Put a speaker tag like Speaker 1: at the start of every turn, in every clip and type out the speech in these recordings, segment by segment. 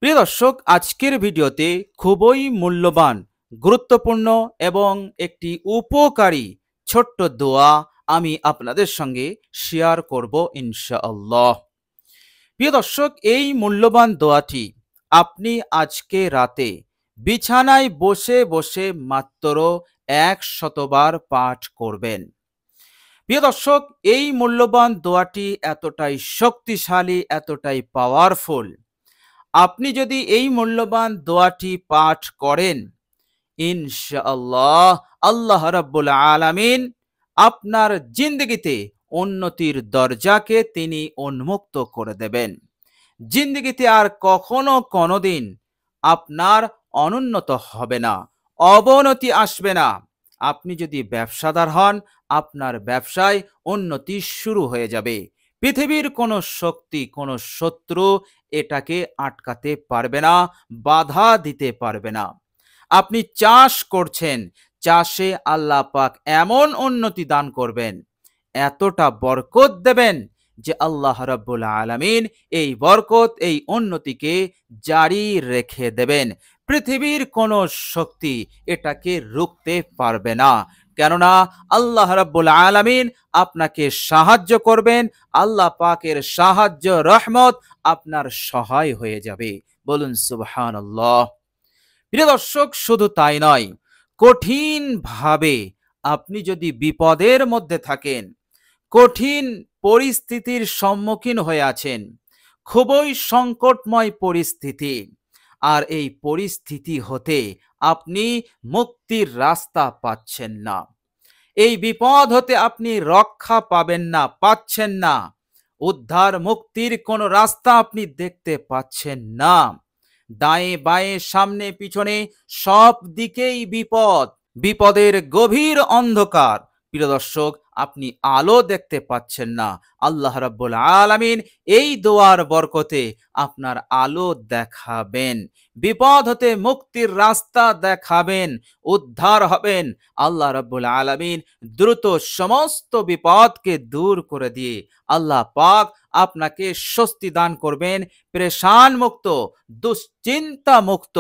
Speaker 1: প্রিয় দর্শক, আজকের ভিডিওতে খুবই মূল্যবান, গুরুত্বপূর্ণ এবং একটি উপকারী ছোট্ট দোয়া আমি আপনাদের সঙ্গে শেয়ার করব ইনশাআল্লাহ। প্রিয় দর্শক, এই মূল্যবান দোয়াটি আপনি আজকে রাতে বিছানায় বসে বসে মাত্র ১০০ বার পাঠ করবেন। প্রিয় দর্শক, এই মূল্যবান দোয়াটি এতটাই শক্তিশালী, এতটাই পাওয়ারফুল। আপনি যদি এই মূল্যবান দোয়াটি পাঠ করেন, ইনশাআল্লাহ আল্লাহ রাব্বুল আলামিন আপনার জিন্দগিতে উন্নতির দরজাকে তিনি উন্মুক্ত করে দেবেন। জিন্দগিতে আর কখনো কোনোদিন আপনার অনুন্নত হবে না, অবনতি আসবে না। আপনি যদি ব্যবসাদার হন, আপনার ব্যবসায় উন্নতি শুরু হয়ে যাবে। পৃথিবীর কোনো শক্তি, কোনো শত্রু এটাকে আটকাতে পারবে না, বাধা দিতে পারবে না। আপনি চাষ করছেন, চাষে আল্লাহ পাক এমন উন্নতি দান করবেন, এতটা বরকত দেবেন যে আল্লাহ রাব্বুল আলামিন এই বরকত, এই উন্নতিকে জারি রেখে দেবেন। পৃথিবীর কোনো শক্তি এটাকে রুখতে পারবে না। কেননা আল্লাহ রাব্বুল আলামিন আপনাকে সাহায্য করবেন। আল্লাহ পাকের সাহায্য, রহমত আপনার সহায় হয়ে যাবে। বলুন সুবহানাল্লাহ। প্রিয় দর্শক, শুধু তাই নয়, কঠিনভাবে আপনি যদি বিপদের মধ্যে থাকেন, কঠিন পরিস্থিতির সম্মুখীন হয়ে আছেন, খুবই সংকটময় পরিস্থিতি, আর এই পরিস্থিতি হতে আপনি মুক্তির রাস্তা পাচ্ছেন না, এই বিপদ হতে আপনি রক্ষা পাবেন না, পাচ্ছেন না, উদ্ধার মুক্তির কোনো রাস্তা আপনি দেখতে পাচ্ছেন না। দায়ে বায়ে, সামনে পিছনে সব দিকেই বিপদ, বিপদের গভীর অন্ধকার। প্রিয় দর্শক, আপনি আলো দেখতে পাচ্ছেন না। আল্লাহ রাব্বুল আলামিন এই দোয়ার বরকতে আপনার আলো দেখাবেন, বিপদ হতে মুক্তির রাস্তা দেখাবেন, উদ্ধার হবেন। আল্লাহ রাব্বুল আলামিন দ্রুত সমস্ত বিপদকে দূর করে দিয়ে আল্লাহ পাক আপনাকে স্বস্তি দান করবেন, পেরেশান মুক্ত, দুশ্চিন্তা মুক্ত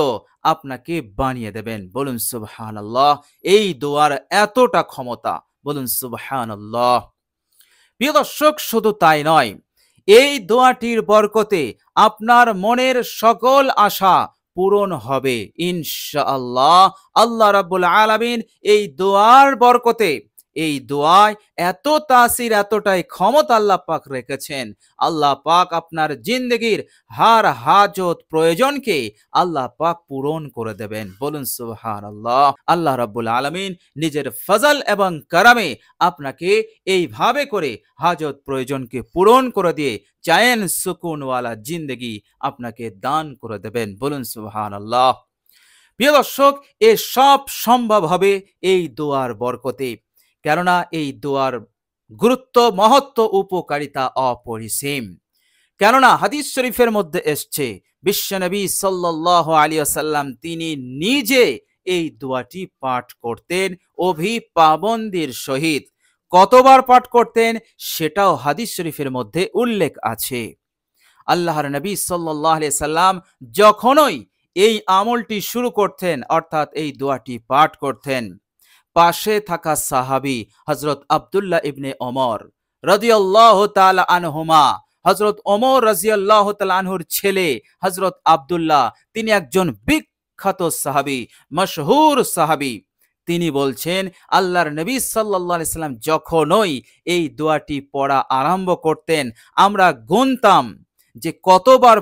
Speaker 1: আপনাকে বানিয়ে দেবেন। বলুন সুবহানাল্লাহ। এই দোয়ার এতটা ক্ষমতা, বলুন সুবহানাল্লাহ। প্রিয় দর্শক, শুধু তাই নয়, এই দোয়াটির বরকতে আপনার মনের সকল আশা পূরণ হবে ইনশাআল্লাহ। আল্লাহ রাব্বুল আলামিন এই দোয়ার বরকতে, এই দোয়ায় এত তাসির, এতটাই ক্ষমতা আল্লাহ পাক রেখেছেন। আল্লাহ পাক আপনার জিন্দগির হার হাজত, প্রয়োজনকে আল্লাহ পাক পূরণ করে দেবেন। বলুন সুবহানাল্লাহ। আল্লাহ রাব্বুল আলামিন নিজের ফজল এবং কারামে আপনাকে এইভাবে করে হাজত প্রয়োজনকে পূরণ করে দিয়ে চায়েন সুকুনওয়ালা জিন্দগি আপনাকে দান করে দেবেন। বলুন সুবহানাল্লাহ। প্রিয় দর্শক, এ সব সম্ভব হবে এই দোয়ার বরকতে। কেননা এই দোয়ার গুরুত্ব, মহত্ব, উপকারিতা অপরিসীম। কেননা হাদিস শরীফের মধ্যে এসছে, বিশ্বনবী সাল্লাল্লাহু আলাইহি ওয়াসাল্লাম তিনি নিজে এই দোয়াটি পাঠ করতেন অভিপাবন্দির সহিত। কতবার পাঠ করতেন সেটাও হাদিস শরীফের মধ্যে উল্লেখ আছে। আল্লাহর নবী সাল্লাল্লাহু আলাইহি সাল্লাম যখনই এই আমলটি শুরু করতেন, অর্থাৎ এই দোয়াটি পাঠ করতেন, পাশে থাকা সাহাবী হযরত আব্দুল্লাহ ইবনে ওমর রাদিয়াল্লাহু তাআলা আনহুমা, হযরত ওমর রাদিয়াল্লাহু তাআলা আনহুর ছেলে হযরত আব্দুল্লাহ, তিনি একজন বিখ্যাত সাহাবী, মশহুর সাহাবী। তিনি বলছেন, আল্লাহর নবী সাল্লাল্লাহু আলাইহি সাল্লাম যখনই এই দোয়াটি পড়া আরম্ভ করতেন, আমরা গুনতাম যে কতবার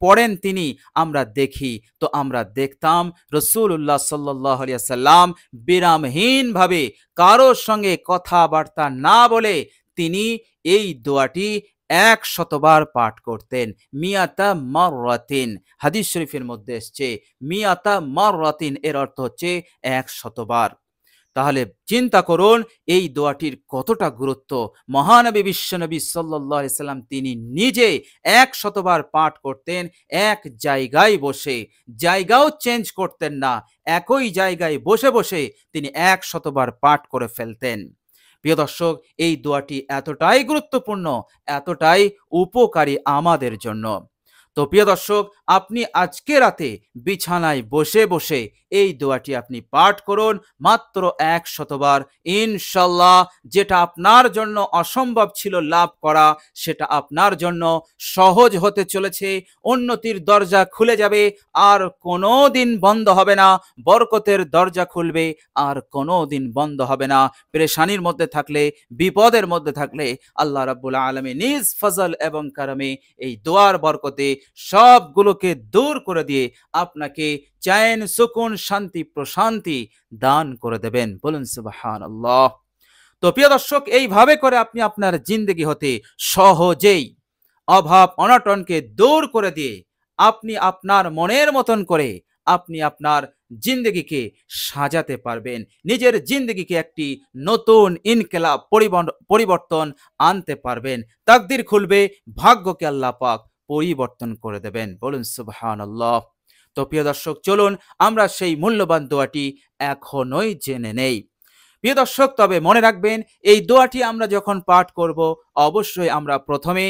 Speaker 1: পড়েন তিনি, আমরা দেখি তো আমরা দেখতাম রাসূলুল্লাহ সাল্লাল্লাহু আলাইহি ওয়াসাল্লাম বিরামহীন ভাবে কারোর সঙ্গে কথাবার্তা না বলে তিনি এই দোয়াটি ১০০ বার পাঠ করতেন। মিয়াতা মাররাতিন, হাদিস শরীফের মধ্যে এসছে মিয়াতা মাররাতিন, এর অর্থ হচ্ছে ১০০ বার। তাহলে চিন্তা করুন এই দোয়াটির কতটা গুরুত্ব। মহানবী বিশ্বনবী সাল্লাল্লাহু আলাইহি সাল্লাম তিনি নিজে ১০০ বার পাঠ করতেন, এক জায়গায় বসে, জায়গাও চেঞ্জ করতেন না, একই জায়গায় বসে বসে তিনি ১০০ বার পাঠ করে ফেলতেন। প্রিয় দর্শক, এই দোয়াটি এতটাই গুরুত্বপূর্ণ, এতটাই উপকারী আমাদের জন্য। তো প্রিয় দর্শক, আপনি আজকে রাতে বিছানায় বসে বসে এই দোয়াটি আপনি পাঠ করুন মাত্র ১০০ বার। ইনশাল্লাহ যেটা আপনার জন্য অসম্ভব ছিল লাভ করা, সেটা আপনার জন্য সহজ হতে চলেছে। উন্নতির দরজা খুলে যাবে, আর কোনো দিন বন্ধ হবে না। বরকতের দরজা খুলবে, আর কোনো দিন বন্ধ হবে না। পেরেশানির মধ্যে থাকলে, বিপদের মধ্যে থাকলে আল্লাহ রাব্বুল আলামিন নিজ ফজল এবং কারমে এই দোয়ার বরকতে সবগুলোকে দূর করে দিয়ে আপনাকে চैन, সুকুন, শান্তি, প্রশান্তি দান করে দেবেন। বলুন সুবহানাল্লাহ। তো প্রিয় দর্শক, এইভাবে করে আপনি আপনার জিন্দেগি হতে সহজেই অভাব অনটনকে দূর করে দিয়ে আপনি আপনার মনের মতন করে আপনি আপনার জিন্দেগিকে সাজাতে পারবেন। নিজের জিন্দেগিকে একটি নতুন ইনকিলাব পরিবর্তন আনতে পারবেন। তাকদির খুলবে, ভাগ্যকে আল্লাহ পাক পরিবর্তন করে দেবেন। বলুন সুবহানাল্লাহ। তো প্রিয় দর্শক, চলুন আমরা সেই মূল্যবান দোয়াটি এখনই জেনে নেই। প্রিয় দর্শক, তবে মনে রাখবেন, এই দোয়াটি আমরা যখন পাঠ করব, অবশ্যই আমরা প্রথমে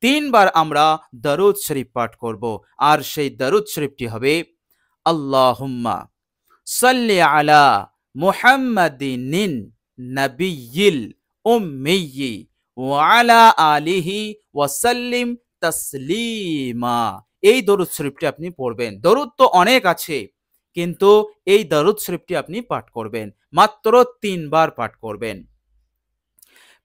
Speaker 1: তিনবার আমরা দরুদ শরীফ পাঠ করব। আর সেই দরুদ শরীফটি হবে আল্লাহুম্মা সাল্লি আলা মুহাম্মাদিন নবিয়্যিল উম্মিয়্যি ওয়া আলা আলিহি ওয়া সাল্লিম তাসলিমা। এই দরুদ শরীফটি আপনি পড়বেন। দরুদ তো অনেক আছে, কিন্তু এই দরুদ শরীফটি আপনি পাঠ করবেন, মাত্র ৩ বার পাঠ করবেন।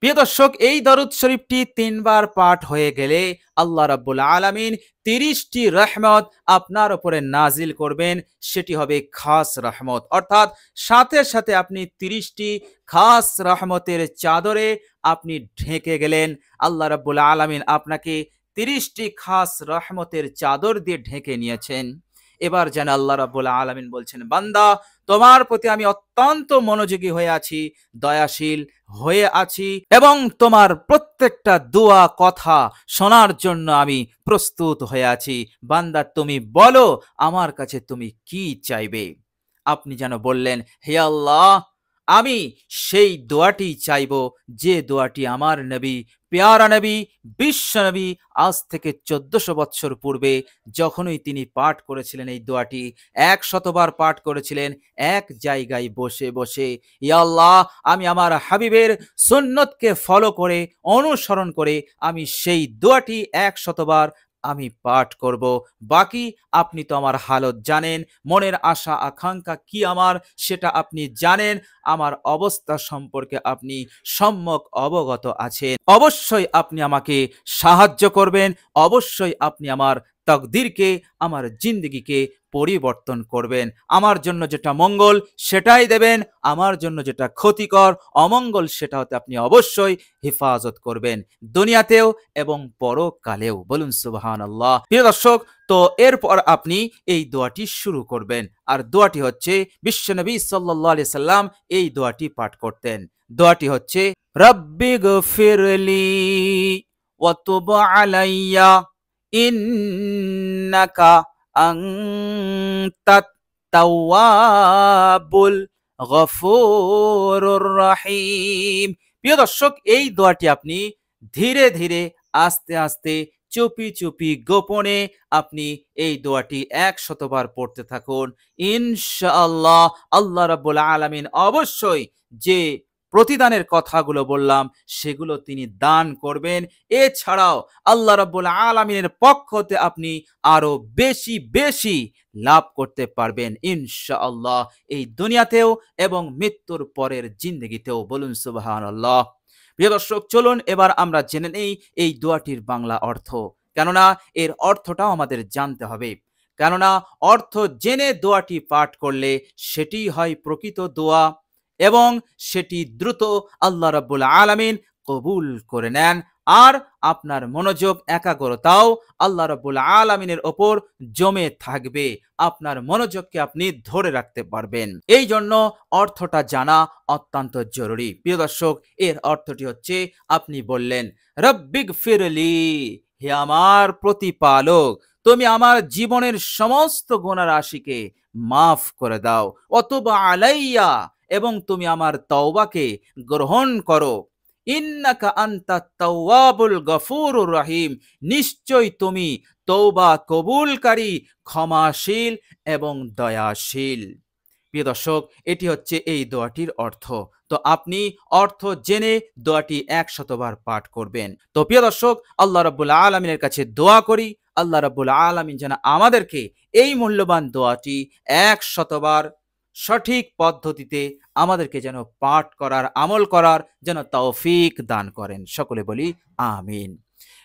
Speaker 1: প্রিয় দর্শক, এই দরুদ শরীফটি ৩ বার পাঠ হয়ে গেলে আল্লাহ রাব্বুল আলামিন ৩০টি রহমত আপনার উপরে নাজিল করবেন। সেটি হবে খাস রহমত, অর্থাৎ সাথে সাথে আপনি ৩০টি খাস রহমতের চাদরে আপনি ঢেকে গেলেন। আল্লাহ রাব্বুল আলামিন আপনাকে ৩০টি খাস রহমতের চাদর দিয়ে ঢেকে নিয়েছেন। এবার যেন আল্লাহ রাব্বুল আলামিন বলছেন, বান্দা, তোমার প্রতি আমি অত্যন্ত মনোযোগী হয়ে আছি, দয়াশীল হয়ে আছি, এবং তোমার প্রত্যেকটা দোয়া কথা শোনার জন্য আমি প্রস্তুত হয়ে আছি। বান্দা, তুমি বলো আমার কাছে তুমি কি চাইবে। আপনি যেন বললেন, হে আল্লাহ, আমি সেই দোয়াটি চাইব যে দোয়াটি আমার নবী, পেয়ারা নবী, বিশ্ব নবী আজ থেকে ১৪০০ বৎসর পূর্বে যখনই তিনি পাঠ করেছিলেন, এই দোয়াটি ১০০ বার পাঠ করেছিলেন এক জায়গায় বসে বসে। ইয়া আল্লাহ, আমি আমার হাবিবের সুন্নতকে ফলো করে, অনুসরণ করে আমি সেই দোয়াটি ১০০ বার আমি পাঠ করব। বাকি আপনি তো আমার হালত জানেন, মনের আশা আকাঙ্ক্ষা কি আমার সেটা আপনি জানেন, আমার অবস্থা সম্পর্কে আপনি সম্যক অবগত আছেন। অবশ্যই আপনি আমাকে সাহায্য করবেন, অবশ্যই আপনি আমার তাকদীরকে, আমার জিন্দেগিকে পরিবর্তন করবেন। আমার জন্য যেটা মঙ্গল সেটাই দেবেন, আমার জন্য যেটা ক্ষতিকর, অমঙ্গল, সেটা হতে আপনি অবশ্যই হেফাজত করবেন, দুনিয়াতেও এবং পরকালেও। বলুন সুবহানাল্লাহ। প্রিয় দর্শক, তো এরপর আপনি এই দোয়াটি শুরু করবেন। আর দোয়াটি হচ্ছে, বিশ্বনবী সাল্লাল্লাহু আলাইহি সাল্লাম এই দোয়াটি পাঠ করতেন। দোয়াটি হচ্ছে, রব্বি গফিরলি ওয়া তুব আলাইয়া ইন্নাকা আনতাত তাওয়াবুল গফুরুর রহিম। প্রিয় দর্শক, এই দোয়াটি আপনি ধীরে ধীরে, আস্তে আস্তে, চুপি চুপি, গোপনে আপনি এই দোয়াটি ১০০ বার পড়তে থাকুন। ইনশাআল্লাহ আল্লাহ রাব্বুল আলামিন অবশ্যই যে প্রতিদানের কথাগুলো বললাম সেগুলো তিনি দান করবেন। এছাড়াও আল্লাহ রাব্বুল আলামিনের পক্ষ হতে আপনি আরো বেশি বেশি লাভ করতে পারবেন ইনশাআল্লাহ, এই দুনিয়াতেও এবং মৃত্যুর পরের জিন্দেগিতেও। বলুন সুবহানাল্লাহ। প্রিয় দর্শক, চলুন এবার আমরা জেনে নেই এই দোয়াটির বাংলা অর্থ, কেননা এর অর্থটাও আমাদের জানতে হবে। কেননা অর্থ জেনে দোয়াটি পাঠ করলে সেটি হয় প্রকৃত দোয়া, এবং সেটি দ্রুত আল্লাহ রাব্বুল আলামিন কবুল করে নেন। আর আপনার মনোযোগ, একাগ্রতাও আল্লাহ রাব্বুল আলামিনের ওপর জমে থাকবে, আপনার মনোযোগকে আপনি ধরে রাখতে পারবেন। এই জন্য অর্থটা জানা অত্যন্ত জরুরি। প্রিয় দর্শক, এর অর্থটি হচ্ছে, আপনি বললেন, রব্বিগফিরলি, হে আমার প্রতিপালক, তুমি আমার জীবনের সমস্ত গুনাহ রাশিকে মাফ করে দাও। ওয়া তুব আলাইয়া, এবং তুমি আমার তওবাকে গ্রহণ করো। ইন্নাকা আনতাত তাওয়াবুল গফুরুর রহিম, নিশ্চয় তুমি তওবা কবুলকারী, ক্ষমাশীল এবং দয়াশীল। প্রিয় দর্শক, এটি হচ্ছে এই দোয়াটির অর্থ। তো আপনি অর্থ জেনে দোয়াটি 100 বার পাঠ করবেন। তো প্রিয় দর্শক, আল্লাহ রাব্বুল আলামিনের কাছে দোয়া করি, আল্লাহ রাব্বুল আলামিন যেন আমাদেরকে এই মূল্যবান দোয়াটি 100 বার সঠিক পদ্ধতিতে আমাদেরকে যেন পাঠ করার, আমল করার যেন তৌফিক দান করেন। সকলে বলি আমিন।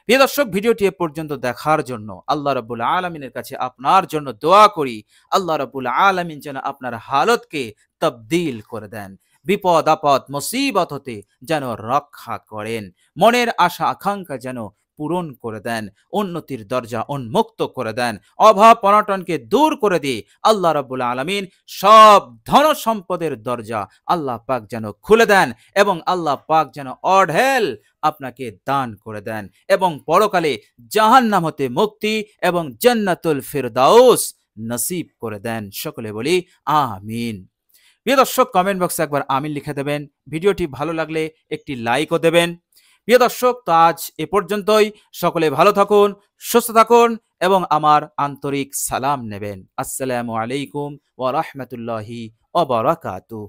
Speaker 1: প্রিয় দর্শক, ভিডিওটি এ পর্যন্ত দেখার জন্য আল্লাহ রাব্বুল আলামিনের কাছে আপনার জন্য দোয়া করি, আল্লাহ রাব্বুল আলামিন যেন আপনার হালতকে তবদিল করে দেন, বিপদ আপদ মুসিবত হতে যেন রক্ষা করেন, মনের আশা আকাঙ্ক্ষা যেন পূরণ করে দেন, উন্নতির দরজা উন্মুক্ত করে দেন, অভাব অনটনকে দূর করে দিয়ে আল্লাহ রাব্বুল আলামিন সব ধন সম্পদের দরজা আল্লাহ পাক যেন খুলে দেন এবং আল্লাহ পাক যেন অঢেল আপনাকে দান করে দেন এবং পরকালে জাহান্নাম হতে মুক্তি এবং জান্নাতুল ফিরদাউস নসিব করে দেন। সকলে বলি আমিন। প্রিয় দর্শক, কমেন্ট বক্সে একবার আমিন লিখে দেবেন। ভিডিওটি ভালো লাগলে একটি লাইকও দেবেন। প্রিয় দর্শক, তো আজ এ পর্যন্তই। সকলে ভালো থাকুন, সুস্থ থাকুন এবং আমার আন্তরিক সালাম নেবেন। আসসালামু আলাইকুম ওয়া রাহমাতুল্লাহি ওয়া বারাকাতুহু।